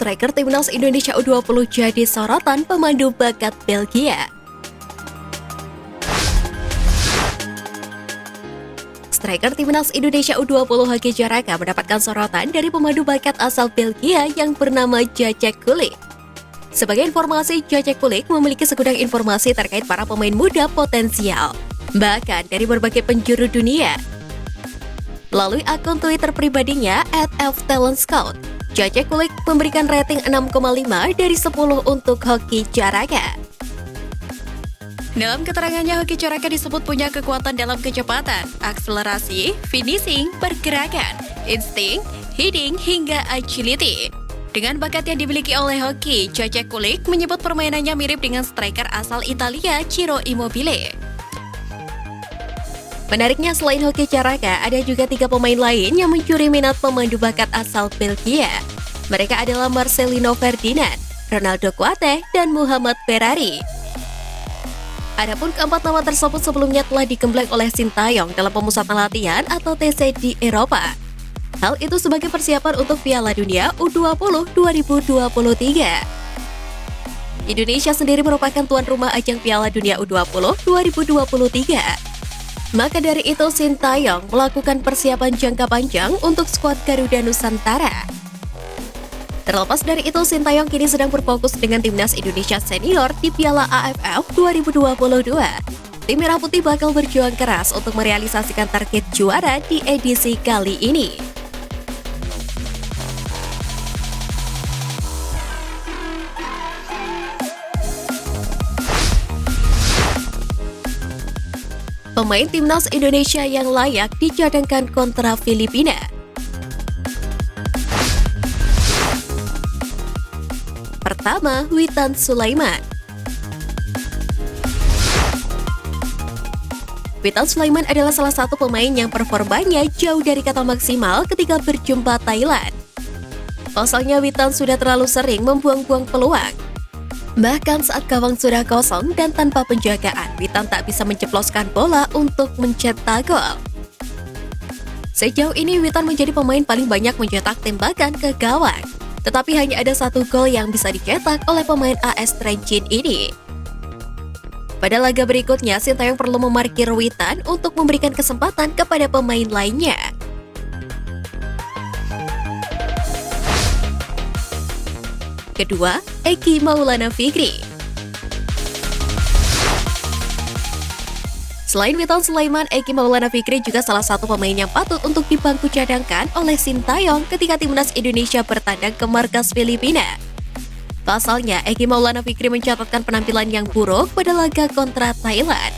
striker timnas Indonesia U20 jadi sorotan pemandu bakat Belgia. Striker timnas Indonesia U20 Hoki Caraka mendapatkan sorotan dari pemandu bakat asal Belgia yang bernama Jacek Kulik. Sebagai informasi, Jacek Kulik memiliki segudang informasi terkait para pemain muda potensial, bahkan dari berbagai penjuru dunia. Melalui akun Twitter pribadinya @ftalentscout, Jacek Kulik memberikan rating 6,5 dari 10 untuk Hoki Caraka. Dalam keterangannya, Hoki Caraka disebut punya kekuatan dalam kecepatan, akselerasi, finishing, pergerakan, insting, heading, hingga agility. Dengan bakat yang dimiliki oleh Hoki, Jacek Kulik menyebut permainannya mirip dengan striker asal Italia Ciro Immobile. Menariknya, selain Hoki Caraka, ada juga 3 pemain lain yang mencuri minat pemandu bakat asal Belgia. Mereka adalah Marcelino Ferdinand, Ronaldo Kuate, dan Muhammad Ferrari. Adapun keempat nama tersebut sebelumnya telah digembleng oleh Sintayong dalam pemusatan latihan atau TC di Eropa. Hal itu sebagai persiapan untuk Piala Dunia U20 2023. Indonesia sendiri merupakan tuan rumah ajang Piala Dunia U20 2023. Maka dari itu, Sintayong melakukan persiapan jangka panjang untuk skuad Garuda Nusantara. Terlepas dari itu, Sintayong kini sedang berfokus dengan timnas Indonesia senior di Piala AFF 2022. Tim Merah Putih bakal berjuang keras untuk merealisasikan target juara di edisi kali ini. Pemain timnas Indonesia yang layak dicadangkan kontra Filipina. Pertama, Witan Sulaiman. Witan Sulaiman adalah salah satu pemain yang performanya jauh dari kata maksimal ketika berjumpa Thailand. Pasalnya, Witan sudah terlalu sering membuang-buang peluang. Bahkan saat gawang sudah kosong dan tanpa penjagaan, Witan tak bisa menceploskan bola untuk mencetak gol. Sejauh ini, Witan menjadi pemain paling banyak mencetak tembakan ke gawang. Tetapi hanya ada 1 gol yang bisa dicetak oleh pemain AS Trencin ini. Pada laga berikutnya, Sintayong perlu memarkir Witan untuk memberikan kesempatan kepada pemain lainnya. Kedua, Eki Maulana Fikri. Selain Witan Sulaiman, Eki Maulana Fikri juga salah satu pemain yang patut untuk dibangku cadangkan oleh Sintayong ketika timnas Indonesia bertandang ke markas Filipina. Pasalnya, Eki Maulana Fikri mencatatkan penampilan yang buruk pada laga kontra Thailand.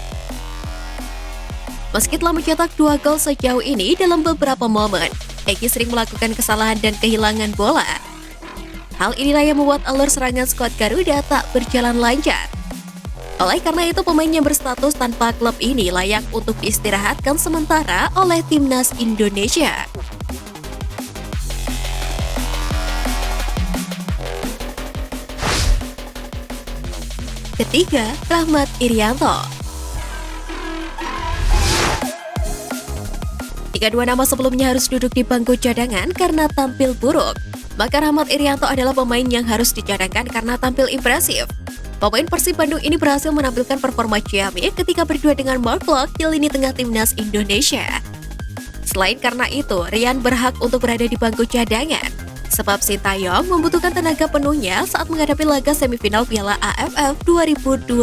Meski telah mencetak 2 gol sejauh ini dalam beberapa momen, Eki sering melakukan kesalahan dan kehilangan bola. Hal inilah yang membuat alur serangan skuad Garuda tak berjalan lancar. Oleh karena itu, pemain yang berstatus tanpa klub ini layak untuk diistirahatkan sementara oleh timnas Indonesia. Ketiga, Rahmat Irianto. Jika 2 nama sebelumnya harus duduk di bangku cadangan karena tampil buruk, maka Rahmat Irianto adalah pemain yang harus dicadangkan karena tampil impresif. Pemain Persib Bandung ini berhasil menampilkan performa ciamik ketika berdua dengan Mark Locke di lini tengah timnas Indonesia. Selain karena itu, Rian berhak untuk berada di bangku cadangan, sebab Sintayong membutuhkan tenaga penuhnya saat menghadapi laga semifinal Piala AFF 2022.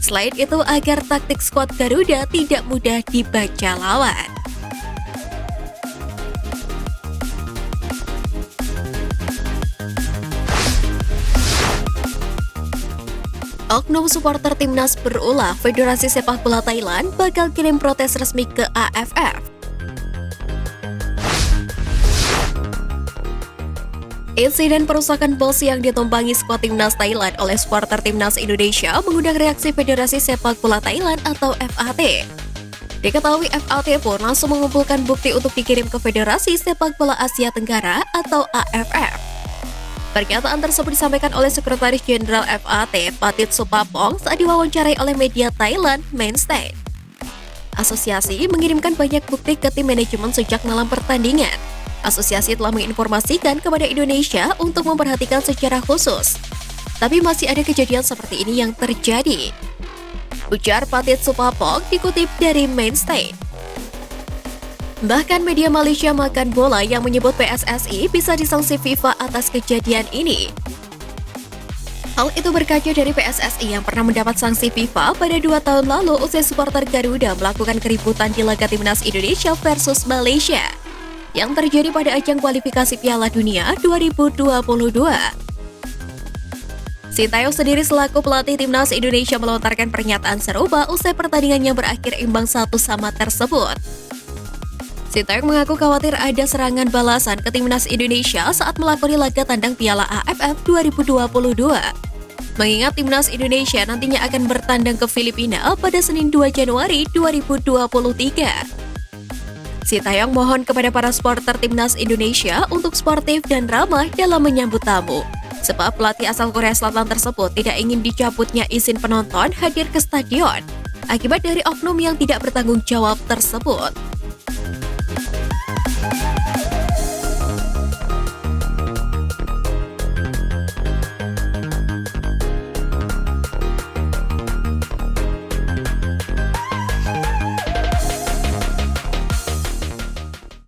Selain itu, agar taktik skuad Garuda tidak mudah dibaca lawan. Oknum supporter timnas berulah Federasi Sepak Bola Thailand bakal kirim protes resmi ke AFF. Insiden perusakan bos yang ditumpangi skuad timnas Thailand oleh supporter timnas Indonesia mengundang reaksi Federasi Sepak Bola Thailand atau FAT. Diketahui FAT pun langsung mengumpulkan bukti untuk dikirim ke Federasi Sepak Bola Asia Tenggara atau AFF. Pernyataan tersebut disampaikan oleh Sekretaris Jenderal FAT, Patit Supapong, saat diwawancarai oleh media Thailand, Mainstay. Asosiasi mengirimkan banyak bukti ke tim manajemen sejak malam pertandingan. Asosiasi telah menginformasikan kepada Indonesia untuk memperhatikan secara khusus. Tapi masih ada kejadian seperti ini yang terjadi. Ujar Pathet Supapong dikutip dari Mainstay. Bahkan media Malaysia Makan Bola yang menyebut PSSI bisa disanksi FIFA atas kejadian ini. Hal itu berkaca dari PSSI yang pernah mendapat sanksi FIFA pada 2 tahun lalu usai supporter Garuda melakukan keributan di laga Timnas Indonesia versus Malaysia yang terjadi pada ajang kualifikasi Piala Dunia 2022. Sintayong sendiri selaku pelatih Timnas Indonesia melontarkan pernyataan serupa usai pertandingan yang berakhir imbang 1-1 tersebut. Sintayong mengaku khawatir ada serangan balasan ke Timnas Indonesia saat melakoni laga tandang Piala AFF 2022. Mengingat Timnas Indonesia nantinya akan bertandang ke Filipina pada Senin 2 Januari 2023. Sintayong mohon kepada para supporter Timnas Indonesia untuk sportif dan ramah dalam menyambut tamu. Sebab pelatih asal Korea Selatan tersebut tidak ingin dicabutnya izin penonton hadir ke stadion akibat dari oknum yang tidak bertanggung jawab tersebut.